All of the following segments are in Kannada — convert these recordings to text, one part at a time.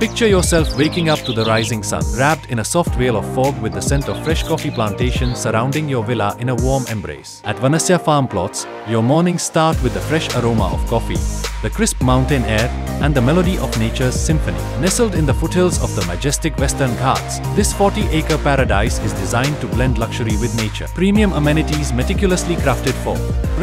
Picture yourself waking up to the rising sun, wrapped in a soft veil of fog with the scent of fresh coffee plantations surrounding your villa in a warm embrace. At Vanasya Farm Plots, your mornings start with the fresh aroma of coffee, the crisp mountain air, and the melody of nature's symphony. Nestled in the foothills of the majestic Western Ghats, this 40-acre paradise is designed to blend luxury with nature. Premium amenities meticulously crafted for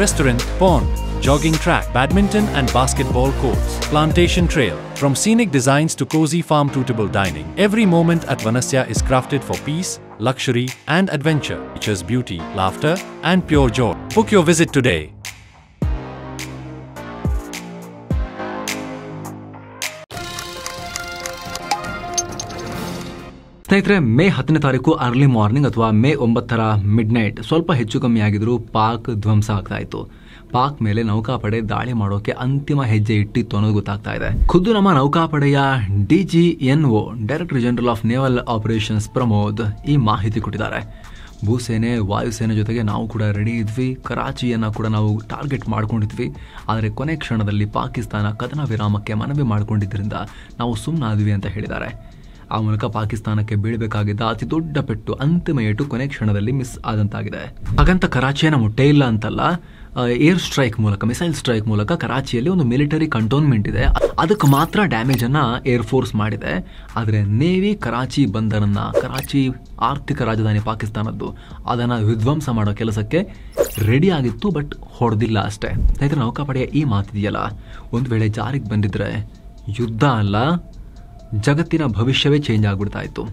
restaurant, pond, jogging track, badminton and basketball courts, plantation trail. From scenic designs to cozy farm-suitable dining, every moment at Vanasya is crafted for peace, luxury and adventure. Nature's beauty, laughter and pure joy. Book your visit today. ಸ್ನೇಹಿತರೆ, ಮೇ 10ನೇ ತಾರೀಕು ಅರ್ಲಿ ಮಾರ್ನಿಂಗ್ ಅಥವಾ ಮೇ 9ರ ಮಿಡ್ ನೈಟ್ ಸ್ವಲ್ಪ ಹೆಚ್ಚು ಕಮ್ಮಿ ಆಗಿದ್ರು ಪಾಕ್ ಧ್ವಂಸ ಆಗ್ತಾ ಇತ್ತು. ಪಾಕ್ ಮೇಲೆ ನೌಕಾಪಡೆ ದಾಳಿ ಮಾಡೋಕೆ ಅಂತಿಮ ಹೆಜ್ಜೆ ಇಟ್ಟಿತ್ತು ಅನ್ನೋದು ಗೊತ್ತಾಗ್ತಾ ಇದೆ. ಖುದ್ದು ನಮ್ಮ ನೌಕಾಪಡೆಯ DGNO director general of naval operations Pramod ಈ ಮಾಹಿತಿ ಕೊಟ್ಟಿದ್ದಾರೆ. ಭೂಸೇನೆ, ವಾಯುಸೇನೆ ಜೊತೆಗೆ ನಾವು ಕೂಡ ರೆಡಿ ಇದ್ವಿ. ಕರಾಚಿಯನ್ನು ಕೂಡ ನಾವು ಟಾರ್ಗೆಟ್ ಮಾಡ್ಕೊಂಡಿದ್ವಿ. ಆದರೆ ಕೊನೆ ಕ್ಷಣದಲ್ಲಿ ಪಾಕಿಸ್ತಾನ ಕದನ ವಿರಾಮಕ್ಕೆ ಮನವಿ ಮಾಡಿಕೊಂಡಿದ್ದರಿಂದ ನಾವು ಸುಮ್ಮನಾದ್ವಿ ಅಂತ ಹೇಳಿದ್ದಾರೆ. ಆ ಮೂಲಕ ಪಾಕಿಸ್ತಾನಕ್ಕೆ ಬೀಳಬೇಕಾಗಿದ್ದ ಅತಿ ದೊಡ್ಡ ಪೆಟ್ಟು, ಅಂತಿಮ ಏಟು ಕೊನೆ ಕ್ಷಣದಲ್ಲಿ ಮಿಸ್ ಆದಂತಾಗಿದೆ. ಹಾಗಂತ ಕರಾಚಿಯನ್ನು ಮುಟ್ಟೇ ಇಲ್ಲ ಅಂತಲ್ಲ. ಏರ್ ಸ್ಟ್ರೈಕ್ ಮೂಲಕ, ಮಿಸೈಲ್ ಸ್ಟ್ರೈಕ್ ಮೂಲಕ ಕರಾಚಿಯಲ್ಲಿ ಒಂದು ಮಿಲಿಟರಿ ಕಂಟೋನ್ಮೆಂಟ್ ಇದೆ, ಅದಕ್ಕೆ ಮಾತ್ರ ಡ್ಯಾಮೇಜ್ ಅನ್ನ ಏರ್ ಫೋರ್ಸ್ ಮಾಡಿದೆ. ಆದರೆ ನೇವಿ ಕರಾಚಿ ಬಂದರನ್ನ, ಕರಾಚಿ ಆರ್ಥಿಕ ರಾಜಧಾನಿ ಪಾಕಿಸ್ತಾನದ್ದು, ಅದನ್ನ ವಿಧ್ವಂಸ ಮಾಡೋ ಕೆಲಸಕ್ಕೆ ರೆಡಿ ಆಗಿತ್ತು, ಬಟ್ ಹೊಡೆದಿಲ್ಲ ಅಷ್ಟೇ. ಸ್ನೇಹಿತರೆ, ನೌಕಾಪಡೆಯ ಈ ಮಾತಿದೆಯಲ್ಲ, ಒಂದು ವೇಳೆ ಜಾರಿಗೆ ಬಂದಿದ್ರೆ ಯುದ್ಧ ಅಲ್ಲ, ಜಗತ್ತಿನ ಭವಿಷ್ಯವೇ ಚೇಂಜ್ ಆಗ್ಬಿಡ್ತಾ ಇತ್ತು.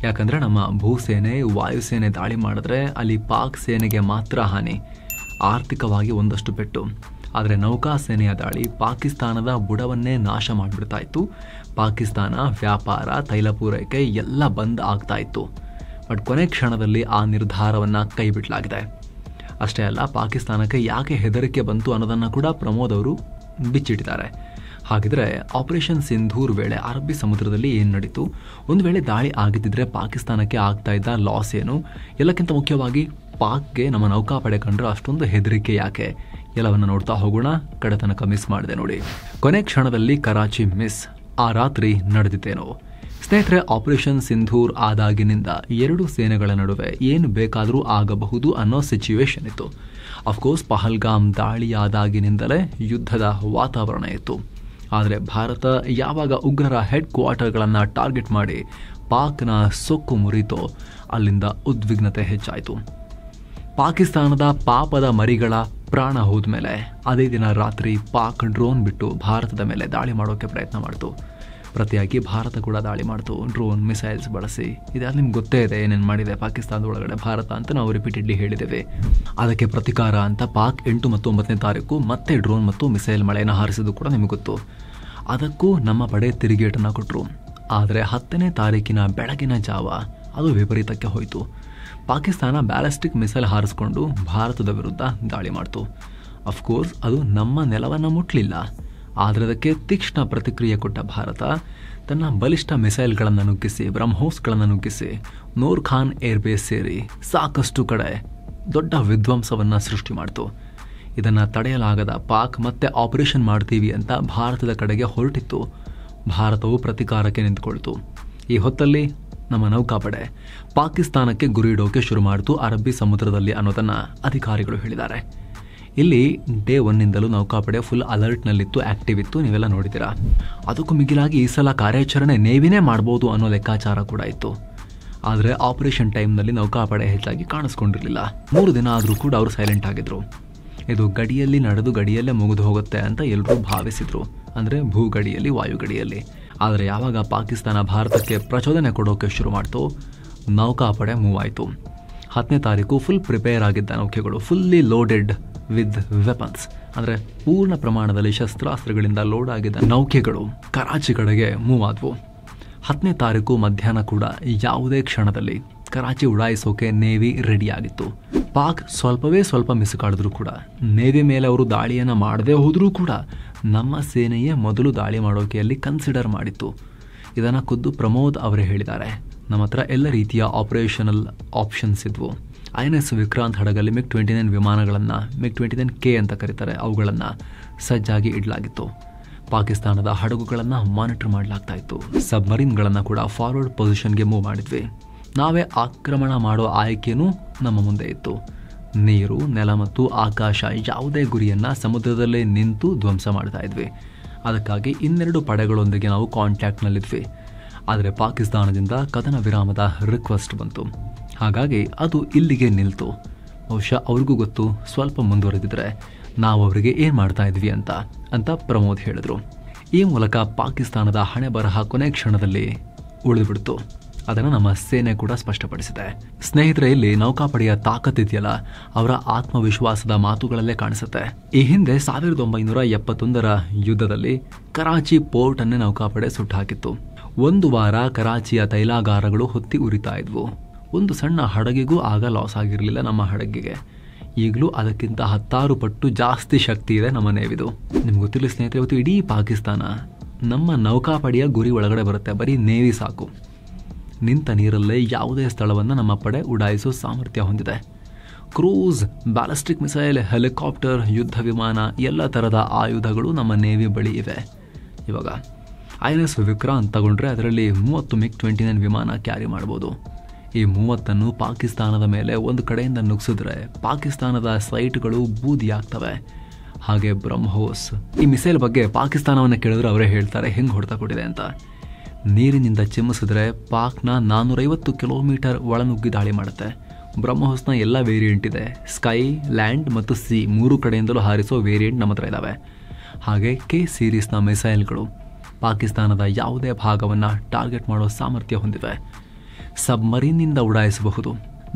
ಯಾಕಂದರೆ ನಮ್ಮ ಭೂಸೇನೆ, ವಾಯುಸೇನೆ ದಾಳಿ ಮಾಡಿದ್ರೆ ಅಲ್ಲಿ ಪಾಕ್ ಸೇನೆಗೆ ಮಾತ್ರ ಹಾನಿ, ಆರ್ಥಿಕವಾಗಿ ಒಂದಷ್ಟು ಪೆಟ್ಟು. ಆದರೆ ನೌಕಾಸೇನೆಯ ದಾಳಿ ಪಾಕಿಸ್ತಾನದ ಬುಡವನ್ನೇ ನಾಶ ಮಾಡಿಬಿಡ್ತಾ ಇತ್ತು. ಪಾಕಿಸ್ತಾನ ವ್ಯಾಪಾರ, ತೈಲ ಪೂರೈಕೆ ಎಲ್ಲ ಬಂದ್ ಆಗ್ತಾ ಇತ್ತು. ಬಟ್ ಕೊನೆ ಕ್ಷಣದಲ್ಲಿ ಆ ನಿರ್ಧಾರವನ್ನು ಕೈ ಬಿಡಲಾಗಿದೆ. ಅಷ್ಟೇ ಅಲ್ಲ, ಪಾಕಿಸ್ತಾನಕ್ಕೆ ಯಾಕೆ ಹೆದರಿಕೆ ಬಂತು ಅನ್ನೋದನ್ನು ಕೂಡ ಪ್ರಮೋದ್ ಅವರು ಬಿಚ್ಚಿಟ್ಟಿದ್ದಾರೆ. ಹಾಗಿದ್ರೆ ಆಪರೇಷನ್ ಸಿಂಧೂರ್ ವೇಳೆ ಅರಬ್ಬಿ ಸಮುದ್ರದಲ್ಲಿ ಏನು ನಡೀತು, ಒಂದು ವೇಳೆ ದಾಳಿ ಆಗಿದ್ದಿದ್ರೆ ಪಾಕಿಸ್ತಾನಕ್ಕೆ ಆಗ್ತಾ ಇದ್ದ ಲಾಸ್ ಏನು, ಎಲ್ಲಕ್ಕಿಂತ ಮುಖ್ಯವಾಗಿ ಪಾಕ್ಗೆ ನಮ್ಮ ನೌಕಾಪಡೆ ಕಂಡ್ರೆ ಅಷ್ಟೊಂದು ಹೆದರಿಕೆ ಯಾಕೆ, ಎಲ್ಲವನ್ನು ನೋಡ್ತಾ ಹೋಗೋಣ. ಕಡೆ ತನಕ ಮಿಸ್ ಮಾಡಿದೆ ನೋಡಿ. ಕೊನೆ ಕ್ಷಣದಲ್ಲಿ ಕರಾಚಿ ಮಿಸ್, ಆ ರಾತ್ರಿ ನಡೆದಿದ್ದೇನೋ. ಸ್ನೇಹಿತರೆ, ಆಪರೇಷನ್ ಸಿಂಧೂರ್ ಆದಾಗಿನಿಂದ ಎರಡು ಸೇನೆಗಳ ನಡುವೆ ಏನು ಬೇಕಾದರೂ ಆಗಬಹುದು ಅನ್ನೋ ಸಿಚುವೇಶನ್ ಇತ್ತು. ಅಫ್ಕೋರ್ಸ್ ಪಹಲ್ಗಾಮ್ ದಾಳಿಯಾದಾಗಿನಿಂದಲೇ ಯುದ್ಧದ ವಾತಾವರಣ ಇತ್ತು. ಆದರೆ ಭಾರತ ಯಾವಾಗ ಉಗ್ರರ ಹೆಡ್ ಕ್ವಾರ್ಟರ್ಗಳನ್ನು ಟಾರ್ಗೆಟ್ ಮಾಡಿ ಪಾಕ್ನ ಸೊಕ್ಕು ಮುರಿತೋ, ಅಲ್ಲಿಂದ ಉದ್ವಿಗ್ನತೆ ಹೆಚ್ಚಾಯಿತು. ಪಾಕಿಸ್ತಾನದ ಪಾಪದ ಮರಿಗಳ ಪ್ರಾಣ ಹೋದ ಮೇಲೆ ಅದೇ ದಿನ ರಾತ್ರಿ ಪಾಕ್ ಡ್ರೋನ್ ಬಿಟ್ಟು ಭಾರತದ ಮೇಲೆ ದಾಳಿ ಮಾಡೋಕ್ಕೆ ಪ್ರಯತ್ನ ಮಾಡಿತು. ಪ್ರತಿಯಾಗಿ ಭಾರತ ಕೂಡ ದಾಳಿ ಮಾಡ್ತು, ಡ್ರೋನ್, ಮಿಸೈಲ್ಸ್ ಬಳಸಿ. ಇದೆಲ್ಲ ನಿಮ್ಗೆ ಗೊತ್ತೇ ಇದೆ ಏನೇನು ಮಾಡಿದೆ ಪಾಕಿಸ್ತಾನದ ಒಳಗಡೆ ಭಾರತ ಅಂತ ನಾವು ರಿಪೀಟೆಡ್ಲಿ ಹೇಳಿದ್ದೇವೆ. ಅದಕ್ಕೆ ಪ್ರತಿಕಾರ ಅಂತ ಪಾಕ್ 8 ಮತ್ತು 9ನೇ ತಾರೀಕು ಮತ್ತೆ ಡ್ರೋನ್ ಮತ್ತು ಮಿಸೈಲ್ ಮಳೆಯನ್ನು ಹಾರಿಸಿದ್ದು ಕೂಡ ನಿಮಗೆ ಗೊತ್ತು. ಅದಕ್ಕೂ ನಮ್ಮ ಪಡೆ ತಿರುಗೇಟನ್ನು ಕೊಟ್ಟರು. ಆದರೆ 10ನೇ ತಾರೀಕಿನ ಬೆಳಗಿನ ಜಾವ ಅದು ವಿಪರೀತಕ್ಕೆ ಹೋಯಿತು. ಪಾಕಿಸ್ತಾನ ಬ್ಯಾಲಿಸ್ಟಿಕ್ ಮಿಸೈಲ್ ಹಾರಿಸಿಕೊಂಡು ಭಾರತದ ವಿರುದ್ಧ ದಾಳಿ ಮಾಡ್ತು. ಅಫ್ಕೋರ್ಸ್ ಅದು ನಮ್ಮ ನೆಲವನ್ನು ಮುಟ್ಟಲಿಲ್ಲ, ಆದರೆ ಅದಕ್ಕೆ ತೀಕ್ಷ್ಣ ಪ್ರತಿಕ್ರಿಯೆ ಕೊಟ್ಟ ಭಾರತ ತನ್ನ ಬಲಿಷ್ಠ ಮಿಸೈಲ್ಗಳನ್ನು ನುಗ್ಗಿಸಿ, ಬ್ರಹ್ಮೋಸ್ಗಳನ್ನು ನುಗ್ಗಿಸಿ, ನೂರ್ ಖಾನ್ ಏರ್ಬೇಸ್ ಸೇರಿ ಸಾಕಷ್ಟು ಕಡೆ ದೊಡ್ಡ ವಿಧ್ವಂಸವನ್ನು ಸೃಷ್ಟಿ ಮಾಡಿತು. ಇದನ್ನು ತಡೆಯಲಾಗದ ಪಾಕ್ ಮತ್ತೆ ಆಪರೇಷನ್ ಮಾಡ್ತೀವಿ ಅಂತ ಭಾರತದ ಕಡೆಗೆ ಹೊರಟಿತ್ತು. ಭಾರತವು ಪ್ರತಿಕಾರಕ್ಕೆ ನಿಂತುಕೊಳ್ತು. ಈ ಹೊತ್ತಲ್ಲಿ ನಮ್ಮ ನೌಕಾಪಡೆ ಪಾಕಿಸ್ತಾನಕ್ಕೆ ಗುರಿಯಿಡೋಕೆ ಶುರು ಮಾಡಿತು ಅರಬ್ಬಿ ಸಮುದ್ರದಲ್ಲಿ ಅನ್ನೋದನ್ನು ಅಧಿಕಾರಿಗಳು ಹೇಳಿದ್ದಾರೆ. ಇಲ್ಲಿ ಡೇ 1ನಿಂದಲೂ ನೌಕಾಪಡೆ ಫುಲ್ ಅಲರ್ಟ್ನಲ್ಲಿತ್ತು, ಆ್ಯಕ್ಟಿವ್ ಇತ್ತು, ನೀವೆಲ್ಲ ನೋಡಿದ್ದೀರಾ. ಅದಕ್ಕೂ ಮಿಗಿಲಾಗಿ ಈ ಸಲ ಕಾರ್ಯಾಚರಣೆ ನೇವಿನೇ ಮಾಡ್ಬೋದು ಅನ್ನೋ ಲೆಕ್ಕಾಚಾರ ಕೂಡ ಇತ್ತು. ಆದರೆ ಆಪರೇಷನ್ ಟೈಮ್ನಲ್ಲಿ ನೌಕಾಪಡೆ ಹೆಚ್ಚಾಗಿ ಕಾಣಿಸ್ಕೊಂಡಿರಲಿಲ್ಲ. 3 ದಿನ ಆದರೂ ಕೂಡ ಅವರು ಸೈಲೆಂಟ್ ಆಗಿದ್ರು. ಇದು ಗಡಿಯಲ್ಲಿ ನಡೆದು ಗಡಿಯಲ್ಲೇ ಮುಗಿದು ಹೋಗುತ್ತೆ ಅಂತ ಎಲ್ಲರೂ ಭಾವಿಸಿದ್ರು, ಅಂದರೆ ಭೂಗಡಿಯಲ್ಲಿ, ವಾಯುಗಡಿಯಲ್ಲಿ. ಆದರೆ ಯಾವಾಗ ಪಾಕಿಸ್ತಾನ ಭಾರತಕ್ಕೆ ಪ್ರಚೋದನೆ ಕೊಡೋಕೆ ಶುರು ಮಾಡ್ತು, ನೌಕಾಪಡೆ ಮೂವ್ ಆಯಿತು. 10ನೇ ತಾರೀಕು ಫುಲ್ ಪ್ರಿಪೇರ್ ಆಗಿದ್ದ ನೌಕೆಗಳು, ಫುಲ್ಲಿ ಲೋಡೆಡ್ ವಿತ್ ವೆಪನ್ಸ್, ಅಂದರೆ ಪೂರ್ಣ ಪ್ರಮಾಣದಲ್ಲಿ ಶಸ್ತ್ರಾಸ್ತ್ರಗಳಿಂದ ಲೋಡ್ ಆಗಿದ್ದ ನೌಕೆಗಳು ಕರಾಚಿ ಕಡೆಗೆ ಮೂವ್ ಆದವು. 10ನೇ ತಾರೀಕು ಮಧ್ಯಾಹ್ನ ಕೂಡ ಯಾವುದೇ ಕ್ಷಣದಲ್ಲಿ ಕರಾಚಿ ಉಡಾಯಿಸೋಕೆ ನೇವಿ ರೆಡಿಯಾಗಿತ್ತು. ಪಾಕ್ ಸ್ವಲ್ಪವೇ ಸ್ವಲ್ಪ ಮಿಸುಕಾಡಿದ್ರು ಕೂಡ, ನೇವಿ ಮೇಲೆ ಅವರು ದಾಳಿಯನ್ನು ಮಾಡದೇ ಹೋದರೂ ಕೂಡ ನಮ್ಮ ಸೇನೆಯೇ ಮೊದಲು ದಾಳಿ ಮಾಡೋಕೆ ಅಲ್ಲಿ ಕನ್ಸಿಡರ್ ಮಾಡಿತ್ತು. ಇದನ್ನು ಖುದ್ದು ಪ್ರಮೋದ್ ಅವರೇ ಹೇಳಿದ್ದಾರೆ. ನಮ್ಮ ಹತ್ರ ಎಲ್ಲ ರೀತಿಯ ಆಪರೇಷನಲ್ ಆಪ್ಷನ್ಸ್ ಇದ್ವು. INS ವಿಕ್ರಾಂತ್ ಹಡಗಲ್ಲಿ MiG-29 ವಿಮಾನಗಳನ್ನು, MiG-29K ಅಂತ ಕರೀತಾರೆ, ಅವುಗಳನ್ನು ಸಜ್ಜಾಗಿ ಇಡಲಾಗಿತ್ತು. ಪಾಕಿಸ್ತಾನದ ಹಡಗುಗಳನ್ನು ಮಾನಿಟರ್ ಮಾಡಲಾಗ್ತಾ ಇತ್ತು. ಸಬ್ಮರೀನ್ಗಳನ್ನು ಕೂಡ ಫಾರ್ವರ್ಡ್ ಪೊಸಿಷನ್ಗೆ ಮೂವ್ ಮಾಡಿದ್ವಿ. ನಾವೇ ಆಕ್ರಮಣ ಮಾಡೋ ಆಯ್ಕೆಯೂ ನಮ್ಮ ಮುಂದೆ ಇತ್ತು. ನೀರು, ನೆಲ ಮತ್ತು ಆಕಾಶ ಯಾವುದೇ ಗುರಿಯನ್ನು ಸಮುದ್ರದಲ್ಲೇ ನಿಂತು ಧ್ವಂಸ ಮಾಡ್ತಾ ಇದ್ವಿ. ಅದಕ್ಕಾಗಿ 2 ಪಡೆಗಳೊಂದಿಗೆ ನಾವು ಕಾಂಟ್ಯಾಕ್ಟ್ನಲ್ಲಿದ್ವಿ. ಆದರೆ ಪಾಕಿಸ್ತಾನದಿಂದ ಕದನ ವಿರಾಮದ ರಿಕ್ವೆಸ್ಟ್ ಬಂತು. ಹಾಗಾಗಿ ಅದು ಇಲ್ಲಿಗೆ ನಿಲ್ತು. ಬಹುಶಃ ಅವ್ರಿಗೂ ಗೊತ್ತು, ಸ್ವಲ್ಪ ಮುಂದುವರೆದಿದ್ರೆ ನಾವು ಅವರಿಗೆ ಏನು ಮಾಡ್ತಾ ಇದ್ವಿ ಅಂತ ಪ್ರಮೋದ್ ಹೇಳಿದ್ರು. ಈ ಮೂಲಕ ಪಾಕಿಸ್ತಾನದ ಹಣೆ ಬರಹ ಕೊನೆ ಕ್ಷಣದಲ್ಲಿ ಉಳಿದುಬಿಡ್ತು. ಅದನ್ನು ನಮ್ಮ ಸೇನೆ ಕೂಡ ಸ್ಪಷ್ಟಪಡಿಸಿದೆ. ಸ್ನೇಹಿತರೆ, ಇಲ್ಲಿ ನೌಕಾಪಡೆಯ ತಾಕತ್ತಿದೆಯಲ್ಲ, ಅವರ ಆತ್ಮವಿಶ್ವಾಸದ ಮಾತುಗಳಲ್ಲೇ ಕಾಣಿಸುತ್ತೆ. ಈ ಹಿಂದೆ 1971ರ ಯುದ್ಧದಲ್ಲಿ ಕರಾಚಿ ಪೋರ್ಟ್ ಅನ್ನೇ ನೌಕಾಪಡೆ ಸುಟ್ಟು ಹಾಕಿತ್ತು. 1 ವಾರ ಕರಾಚಿಯ ತೈಲಾಗಾರಗಳು ಹೊತ್ತಿ ಉರಿತಾ ಇದ್ವು. ಒಂದು ಸಣ್ಣ ಹಡಗಿಗೂ ಆಗ ಲಾಸ್ ಆಗಿರಲಿಲ್ಲ ನಮ್ಮ ಹಡಗಿಗೆ. ಈಗಲೂ ಅದಕ್ಕಿಂತ 10 ಪಟ್ಟು ಜಾಸ್ತಿ ಶಕ್ತಿ ಇದೆ ನಮ್ಮ ನೇವಿದು. ನಿಮ್ಗೆ ಗೊತ್ತಿರಲಿ ಸ್ನೇಹಿತರೆ, ಇವತ್ತು ಇಡೀ ಪಾಕಿಸ್ತಾನ ನಮ್ಮ ನೌಕಾಪಡೆಯ ಗುರಿ ಒಳಗಡೆ ಬರುತ್ತೆ. ಬರೀ ನೇವಿ ಸಾಕು. ನಿಂತ ನೀರಲ್ಲೇ ಯಾವುದೇ ಸ್ಥಳವನ್ನು ನಮ್ಮ ಪಡೆ ಉಡಾಯಿಸೋ ಸಾಮರ್ಥ್ಯ ಹೊಂದಿದೆ. ಕ್ರೂಸ್, ಬ್ಯಾಲಿಸ್ಟಿಕ್ ಮಿಸೈಲ್, ಹೆಲಿಕಾಪ್ಟರ್, ಯುದ್ಧ ವಿಮಾನ ಎಲ್ಲ ಥರದ ಆಯುಧಗಳು ನಮ್ಮ ನೇವಿ ಬಳಿ ಇವೆ. ಇವಾಗ INS ವಿಕ್ರಾಂತ್ ತಗೊಂಡ್ರೆ ಅದರಲ್ಲಿ 30 MiG-29 ವಿಮಾನ ಕ್ಯಾರಿ ಮಾಡ್ಬೋದು. ಈ 30 ಪಾಕಿಸ್ತಾನದ ಮೇಲೆ ಒಂದು ಕಡೆಯಿಂದ ನುಗ್ಸಿದ್ರೆ ಪಾಕಿಸ್ತಾನದ ಸೈಟ್ಗಳು ಬೂದಿಯಾಗ್ತವೆ. ಹಾಗೆ ಬ್ರಹ್ಮೋಸ್, ಈ ಮಿಸೈಲ್ ಬಗ್ಗೆ ಪಾಕಿಸ್ತಾನವನ್ನು ಕೇಳಿದ್ರೆ ಅವರೇ ಹೇಳ್ತಾರೆ ಹೆಂಗೆ ಹೊಡೆತ ಕೊಟ್ಟಿದೆ ಅಂತ. ನೀರಿನಿಂದ ಚಿಮ್ಮಿಸಿದ್ರೆ ಪಾಕ್ನ 450 ಕಿಲೋಮೀಟರ್ ಒಳನುಗ್ಗಿ ದಾಳಿ ಮಾಡುತ್ತೆ. ಬ್ರಹ್ಮೋಸ್ನ ಎಲ್ಲ ವೇರಿಯಂಟ್ ಇದೆ. ಸ್ಕೈ, ಲ್ಯಾಂಡ್ ಮತ್ತು ಸಿ 3 ಕಡೆಯಿಂದಲೂ ಹಾರಿಸೋ ವೇರಿಯಂಟ್ ನಮ್ಮ ಹತ್ರ ಇದ್ದಾವೆ. ಹಾಗೆ K ಸೀರೀಸ್ನ ಮಿಸೈಲ್ಗಳು ಪಾಕಿಸ್ತಾನದ ಯಾವುದೇ ಭಾಗವನ್ನು ಟಾರ್ಗೆಟ್ ಮಾಡೋ ಸಾಮರ್ಥ್ಯ ಹೊಂದಿವೆ. ಸಬ್ಮರೀನ್ನಿಂದ ಉಡಾಯಿಸಬಹುದು.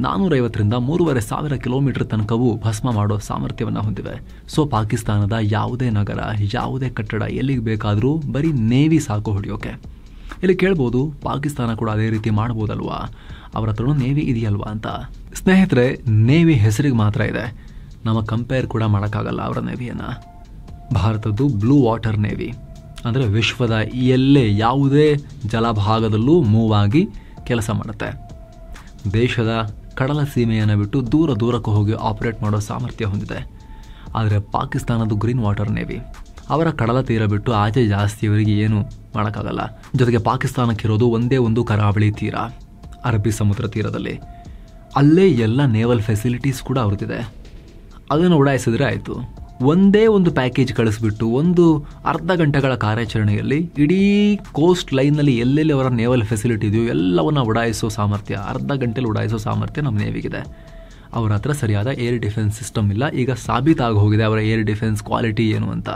450ರಿಂದ 3,500 ಕಿಲೋಮೀಟರ್ ತನಕವೂ ಭಸ್ಮ ಮಾಡೋ ಸಾಮರ್ಥ್ಯವನ್ನು ಹೊಂದಿವೆ. ಸೊ ಪಾಕಿಸ್ತಾನದ ಯಾವುದೇ ನಗರ, ಯಾವುದೇ ಕಟ್ಟಡ ಎಲ್ಲಿಗೆ ಬೇಕಾದರೂ ಬರೀ ನೇವಿ ಸಾಕು ಹೊಡೆಯೋಕೆ. ಇಲ್ಲಿ ಕೇಳ್ಬೋದು, ಪಾಕಿಸ್ತಾನ ಕೂಡ ಅದೇ ರೀತಿ ಮಾಡ್ಬೋದಲ್ವಾ, ಅವರ ಹತ್ರನೂ ನೇವಿ ಇದೆಯಲ್ವಾ ಅಂತ. ಸ್ನೇಹಿತರೆ, ನೇವಿ ಹೆಸರಿಗೆ ಮಾತ್ರ ಇದೆ, ನಮ್ಮ ಕಂಪೇರ್ ಕೂಡ ಮಾಡೋಕ್ಕಾಗಲ್ಲ ಅವರ ನೇವಿಯನ್ನು. ಭಾರತದ್ದು ಬ್ಲೂ ವಾಟರ್ ನೇವಿ ಅಂದರೆ ವಿಶ್ವದ ಎಲ್ಲೇ ಯಾವುದೇ ಜಲಭಾಗದಲ್ಲೂ ಮೂವ್ ಆಗಿ ಕೆಲಸ ಮಾಡುತ್ತೆ. ದೇಶದ ಕಡಲ ಸೀಮೆಯನ್ನು ಬಿಟ್ಟು ದೂರಕ್ಕೆ ಹೋಗಿ ಆಪರೇಟ್ ಮಾಡೋ ಸಾಮರ್ಥ್ಯ ಹೊಂದಿದೆ. ಆದರೆ ಪಾಕಿಸ್ತಾನದ್ದು ಗ್ರೀನ್ ವಾಟರ್ ನೇವಿ, ಅವರ ಕಡಲ ತೀರ ಬಿಟ್ಟು ಆಚೆ ಜಾಸ್ತಿ ಅವರಿಗೆ ಏನು ಮಾಡೋಕ್ಕಾಗಲ್ಲ. ಜೊತೆಗೆ ಪಾಕಿಸ್ತಾನಕ್ಕಿರೋದು ಒಂದೇ ಒಂದು ಕರಾವಳಿ ತೀರ, ಅರಬ್ಬಿ ಸಮುದ್ರ ತೀರದಲ್ಲಿ. ಅಲ್ಲೇ ಎಲ್ಲ ನೇವಲ್ ಫೆಸಿಲಿಟೀಸ್ ಕೂಡ ಅವ್ರದ್ದಿದೆ. ಅದನ್ನು ಉಡಾಯಿಸಿದ್ರೆ ಆಯಿತು. ಒಂದೇ ಒಂದು ಪ್ಯಾಕೇಜ್ ಕಳಿಸ್ಬಿಟ್ಟು ಒಂದು ಅರ್ಧ ಗಂಟೆಗಳ ಕಾರ್ಯಾಚರಣೆಯಲ್ಲಿ ಇಡೀ ಕೋಸ್ಟ್ ಲೈನ್ನಲ್ಲಿ ಎಲ್ಲೆಲ್ಲಿ ಅವರ ನೇವಲ್ ಫೆಸಿಲಿಟಿ ಇದೆಯೋ ಎಲ್ಲವನ್ನು ಉಡಾಯಿಸೋ ಸಾಮರ್ಥ್ಯ, ಅರ್ಧ ಗಂಟೆಲಿ ಉಡಾಯಿಸೋ ಸಾಮರ್ಥ್ಯ ನಮ್ಮ ನೇವಿಗಿದೆ. ಅವರ ಹತ್ರ ಸರಿಯಾದ ಏರ್ ಡಿಫೆನ್ಸ್ ಸಿಸ್ಟಮ್ ಇಲ್ಲ. ಈಗ ಸಾಬೀತಾಗಿ ಹೋಗಿದೆ ಅವರ ಏರ್ ಡಿಫೆನ್ಸ್ ಕ್ವಾಲಿಟಿ ಏನು ಅಂತ.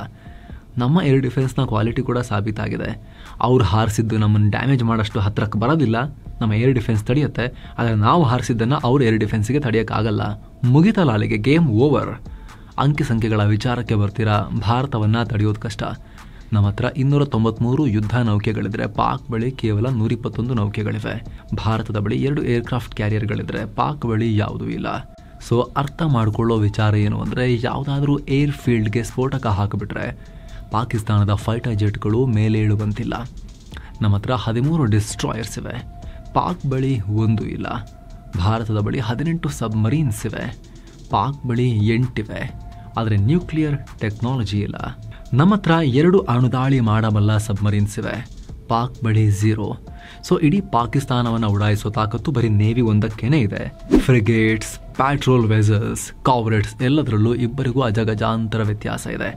ನಮ್ಮ ಏರ್ ಡಿಫೆನ್ಸ್ನ ಕ್ವಾಲಿಟಿ ಕೂಡ ಸಾಬೀತಾಗಿದೆ. ಅವ್ರು ಹಾರಿಸಿದ್ದು ನಮ್ಮನ್ನು ಡ್ಯಾಮೇಜ್ ಮಾಡೋಷ್ಟು ಹತ್ರಕ್ಕೆ ಬರೋದಿಲ್ಲ, ನಮ್ಮ ಏರ್ ಡಿಫೆನ್ಸ್ ತಡೆಯುತ್ತೆ. ಆದರೆ ನಾವು ಹಾರಿಸಿದ್ದನ್ನು ಅವ್ರ ಏರ್ ಡಿಫೆನ್ಸಿಗೆ ತಡೆಯೋಕ್ಕಾಗಲ್ಲ. ಮುಗಿತಲ್ಲ, ಅಲ್ಲಿಗೆ ಗೇಮ್ ಓವರ್. ಅಂಕಿ ಸಂಖ್ಯೆಗಳ ವಿಚಾರಕ್ಕೆ ಬರ್ತೀರಾ, ಭಾರತವನ್ನು ತಡೆಯೋದು ಕಷ್ಟ. ನಮ್ಮ ಹತ್ರ 293 ಯುದ್ಧ ನೌಕೆಗಳಿದ್ರೆ ಪಾಕ್ ಬಳಿ ಕೇವಲ 121 ನೌಕೆಗಳಿವೆ. ಭಾರತದ ಬಳಿ 2 ಏರ್ಕ್ರಾಫ್ಟ್ ಕ್ಯಾರಿಯರ್ಗಳಿದ್ರೆ ಪಾಕ್ ಬಳಿ ಯಾವುದೂ ಇಲ್ಲ. ಸೊ ಅರ್ಥ ಮಾಡಿಕೊಳ್ಳೋ ವಿಚಾರ ಏನು ಅಂದರೆ, ಯಾವುದಾದ್ರೂ ಏರ್ ಫೀಲ್ಡ್ಗೆ ಸ್ಫೋಟಕ ಹಾಕಿಬಿಟ್ರೆ ಪಾಕಿಸ್ತಾನದ ಫೈಟರ್ ಜೆಟ್ಗಳು ಮೇಲೆ ಇಳುವಂತಿಲ್ಲ. ನಮ್ಮ ಹತ್ರ 13 ಡಿಸ್ಟ್ರಾಯರ್ಸ್ ಇವೆ, ಪಾಕ್ ಬಳಿ 1 ಇಲ್ಲ. ಭಾರತದ ಬಳಿ 18 ಸಬ್ಮರೀನ್ಸ್ ಇವೆ, ಪಾಕ್ ಬಳಿ 8 ಇವೆ. ಆದರೆ ನ್ಯೂಕ್ಲಿಯರ್ ಟೆಕ್ನಾಲಜಿ ಇಲ್ಲ. ನಮ್ಮ ಹತ್ರ 2 ಅಣುದಾಳಿ ಮಾಡಬಲ್ಲ ಸಬ್ಮರೀನ್ಸ್ ಇವೆ, ಪಾಕ್ ಬಳಿ 0. ಸೊ ಇಡೀ ಪಾಕಿಸ್ತಾನವನ್ನು ಉಡಾಯಿಸೋ ತಾಕತ್ತು ಬರೀ ನೇವಿ ಒಂದಕ್ಕೇನೆ ಇದೆ. ಫ್ರಿಗೇಟ್ಸ್, ಪ್ಯಾಟ್ರೋಲ್ ವೆಸಲ್ಸ್, ಕಾರ್ವೆಟ್ಸ್ ಎಲ್ಲದರಲ್ಲೂ ಇಬ್ಬರಿಗೂ ಅಜಗಜಾಂತರ ವ್ಯತ್ಯಾಸ ಇದೆ.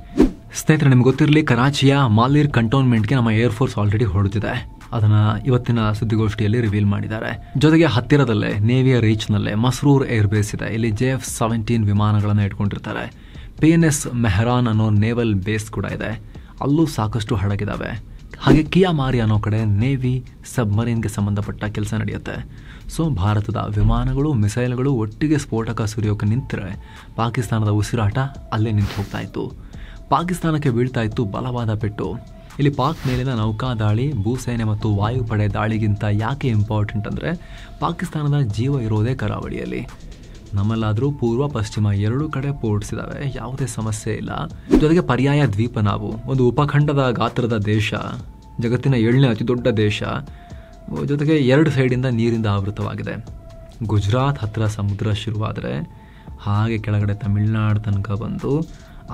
ಸ್ನೇಹಿತರೆ, ನಿಮ್ಗೆ ಗೊತ್ತಿರಲಿ, ಕರಾಚಿಯ ಮಾಲಿರ್ ಕಂಟೋನ್ಮೆಂಟ್ಗೆ ನಮ್ಮ ಏರ್ಫೋರ್ಸ್ ಆಲ್ರೆಡಿ ಹೊಡೆದಿದೆ. ಅದನ್ನು ಇವತ್ತಿನ ಸುದ್ದಿಗೋಷ್ಠಿಯಲ್ಲಿ ರಿವೀಲ್ ಮಾಡಿದ್ದಾರೆ. ಜೊತೆಗೆ ಹತ್ತಿರದಲ್ಲೇ ನೇವಿಯ ರೀಚ್ನಲ್ಲೇ ಮಸ್ರೂರ್ ಏರ್ ಬೇಸ್ ಇದೆ. ಇಲ್ಲಿ JF-17 ವಿಮಾನಗಳನ್ನು ಇಟ್ಕೊಂಡಿರ್ತಾರೆ. PNS ಮೆಹರಾನ್ ಅನ್ನೋ ನೇವಲ್ ಬೇಸ್ ಕೂಡ ಇದೆ, ಅಲ್ಲೂ ಸಾಕಷ್ಟು ಹಡಗಿದಾವೆ. ಹಾಗೆ ಕಿಯಾಮಾರಿ ಅನ್ನೋ ಕಡೆ ನೇವಿ ಸಬ್ಮರೀನ್ಗೆ ಸಂಬಂಧಪಟ್ಟ ಕೆಲಸ ನಡೆಯುತ್ತೆ. ಸೊ ಭಾರತದ ವಿಮಾನಗಳು, ಮಿಸೈಲ್ಗಳು ಒಟ್ಟಿಗೆ ಸ್ಫೋಟಕ ಸುರಿಯೋಕೆ ನಿಂತರೆ ಪಾಕಿಸ್ತಾನದ ಉಸಿರಾಟ ಅಲ್ಲೇ ನಿಂತು ಹೋಗ್ತಾ ಇತ್ತು. ಪಾಕಿಸ್ತಾನಕ್ಕೆ ಬೀಳ್ತಾ ಇತ್ತು ಬಲವಾದ ಪೆಟ್ಟು. ಇಲ್ಲಿ ಪಾಕ್ ಮೇಲಿನ ನೌಕಾ ದಾಳಿ, ಭೂಸೇನೆ ಮತ್ತು ವಾಯುಪಡೆ ದಾಳಿಗಿಂತ ಯಾಕೆ ಇಂಪಾರ್ಟೆಂಟ್ ಅಂದರೆ, ಪಾಕಿಸ್ತಾನದ ಜೀವ ಇರೋದೇ ಕರಾವಳಿಯಲ್ಲಿ. ನಮ್ಮಲ್ಲಾದರೂ ಪೂರ್ವ ಪಶ್ಚಿಮ 2 ಕಡೆ ಪೋರ್ಟ್ಸ್ ಇದ್ದಾವೆ, ಯಾವುದೇ ಸಮಸ್ಯೆ ಇಲ್ಲ. ಜೊತೆಗೆ ಪರ್ಯಾಯ ದ್ವೀಪ, ನಾವು ಒಂದು ಉಪಖಂಡದ ಗಾತ್ರದ ದೇಶ, ಜಗತ್ತಿನ 7ನೇ ಅತಿ ದೊಡ್ಡ ದೇಶ. ಜೊತೆಗೆ 2 ಸೈಡಿಂದ ನೀರಿಂದ ಆವೃತವಾಗಿದೆ. ಗುಜರಾತ್ ಹತ್ತಿರ ಸಮುದ್ರ ಶುರುವಾದರೆ ಹಾಗೆ ಕೆಳಗಡೆ ತಮಿಳ್ನಾಡು ತನಕ ಬಂದು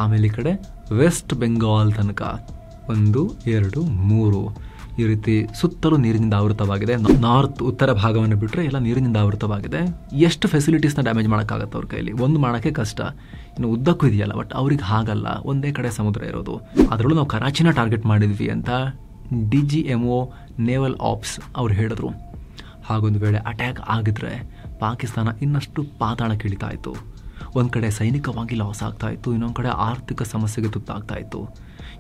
ಆಮೇಲೆ ಈ ಕಡೆ ವೆಸ್ಟ್ ಬೆಂಗಾಲ್ ತನಕ 1 2 3 ಈ ರೀತಿ ಸುತ್ತಲೂ ನೀರಿನಿಂದ ಆವೃತವಾಗಿದೆ. ನಾರ್ತ್ ಉತ್ತರ ಭಾಗವನ್ನು ಬಿಟ್ಟರೆ ಎಲ್ಲ ನೀರಿನಿಂದ ಆವೃತವಾಗಿದೆ. ಎಷ್ಟು ಫೆಸಿಲಿಟೀಸ್ನ ಡ್ಯಾಮೇಜ್ ಮಾಡೋಕ್ಕಾಗತ್ತೆ ಅವ್ರ ಕೈಲಿ? ಒಂದು ಮಾಡೋಕ್ಕೆ ಕಷ್ಟ, ಇನ್ನು ಉದ್ದಕ್ಕೂ ಇದೆಯಲ್ಲ. ಬಟ್ ಅವ್ರಿಗೆ ಹಾಗಲ್ಲ, ಒಂದೇ ಕಡೆ ಸಮುದ್ರ ಇರೋದು. ಅದರಲ್ಲೂ ನಾವು ಕರಾಚಿನ ಟಾರ್ಗೆಟ್ ಮಾಡಿದ್ವಿ ಅಂತ DGMO ನೇವಲ್ ಆಪ್ಸ್ ಅವ್ರು ಹೇಳಿದ್ರು. ಹಾಗೊಂದು ವೇಳೆ ಅಟ್ಯಾಕ್ ಆಗಿದ್ರೆ ಪಾಕಿಸ್ತಾನ ಇನ್ನಷ್ಟು ಪಾತಾಳಕ್ಕೆ ಇಳಿತಾ ಇತ್ತು. ಒಂದು ಕಡೆ ಸೈನಿಕವಾಗಿ ಲಾಸ್ ಆಗ್ತಾ ಇತ್ತು, ಇನ್ನೊಂದು ಕಡೆ ಆರ್ಥಿಕ ಸಮಸ್ಯೆಗೆ ತುತ್ತಾಗ್ತಾ ಇತ್ತು.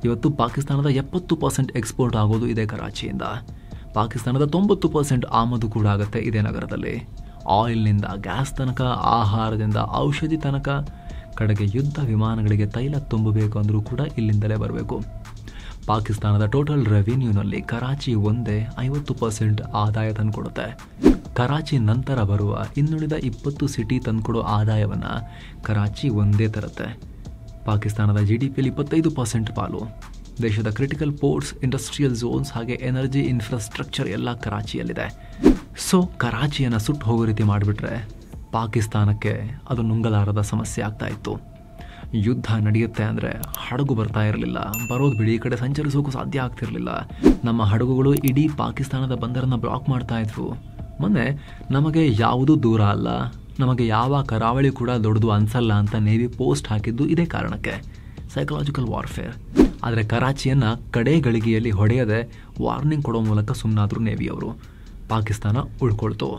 ಇವತ್ತು ಪಾಕಿಸ್ತಾನದ 70% ಎಕ್ಸ್ಪೋರ್ಟ್ ಆಗೋದು ಇದೇ ಕರಾಚಿಯಿಂದ. ಪಾಕಿಸ್ತಾನದ 90% ಆಮದು ಕೂಡ ಆಗುತ್ತೆ ಇದೇ ನಗರದಲ್ಲಿ. ಆಯಿಲ್ನಿಂದ ಗ್ಯಾಸ್ ತನಕ, ಆಹಾರದಿಂದ ಔಷಧಿ ತನಕ, ಕಡೆಗೆ ಯುದ್ಧ ವಿಮಾನಗಳಿಗೆ ತೈಲ ತುಂಬಬೇಕು ಅಂದರೂ ಕೂಡ ಇಲ್ಲಿಂದಲೇ ಬರಬೇಕು. ಪಾಕಿಸ್ತಾನದ ಟೋಟಲ್ ರೆವಿನ್ಯೂನಲ್ಲಿ ಕರಾಚಿ ಒಂದೇ 50% ಆದಾಯ ತಂದುಕೊಡುತ್ತೆ. ಕರಾಚಿ ನಂತರ ಬರುವ ಇನ್ನುಳಿದ 20 ಸಿಟಿ ತಂದುಕೊಡೋ ಆದಾಯವನ್ನು ಕರಾಚಿ ಒಂದೇ ತರುತ್ತೆ. ಪಾಕಿಸ್ತಾನದ GDPಯಲ್ಲಿ 25% ಪಾಲು. ದೇಶದ ಕ್ರಿಟಿಕಲ್ ಪೋರ್ಟ್ಸ್, ಇಂಡಸ್ಟ್ರಿಯಲ್ ಝೋನ್ಸ್ ಹಾಗೆ ಎನರ್ಜಿ ಇನ್ಫ್ರಾಸ್ಟ್ರಕ್ಚರ್ ಎಲ್ಲ ಕರಾಚಿಯಲ್ಲಿದೆ. ಸೊ ಕರಾಚಿಯನ್ನು ಸುಟ್ಟು ಹೋಗೋ ರೀತಿ ಮಾಡಿಬಿಟ್ರೆ ಪಾಕಿಸ್ತಾನಕ್ಕೆ ಅದು ನುಂಗಲಾರದ ಸಮಸ್ಯೆ ಆಗ್ತಾ ಇತ್ತು. ಯುದ್ಧ ನಡೆಯುತ್ತೆ ಅಂದರೆ ಹಡಗು ಬರ್ತಾ ಇರಲಿಲ್ಲ, ಬರೋದು ಬಿಡಿ, ಈ ಕಡೆ ಸಂಚರಿಸೋಕ್ಕೂ ಸಾಧ್ಯ ಆಗ್ತಿರಲಿಲ್ಲ. ನಮ್ಮ ಹಡಗುಗಳು ಇಡೀ ಪಾಕಿಸ್ತಾನದ ಬಂದರನ್ನು ಬ್ಲಾಕ್ ಮಾಡ್ತಾ ಇದ್ರು. ಮೊನ್ನೆ ನಮಗೆ ಯಾವುದೂ ದೂರ ಅಲ್ಲ, ನಮಗೆ ಯಾವ ಕರಾವಳಿ ಕೂಡ ದೊಡ್ಡದು ಅನ್ಸಲ್ಲ ಅಂತ ನೇವಿ ಪೋಸ್ಟ್ ಹಾಕಿದ್ದು ಇದೇ ಕಾರಣಕ್ಕೆ, ಸೈಕಲಾಜಿಕಲ್ ವಾರ್ಫೇರ್. ಆದರೆ ಕರಾಚಿಯನ್ನು ಕಡೆ ಗಳಿಗೆಯಲ್ಲಿ ಹೊಡೆಯದೆ ವಾರ್ನಿಂಗ್ ಕೊಡೋ ಮೂಲಕ ಸುಮ್ಮನಾದ್ರು ನೇವಿಯವರು. ಪಾಕಿಸ್ತಾನ ಉಳ್ಕೊಳ್ತು.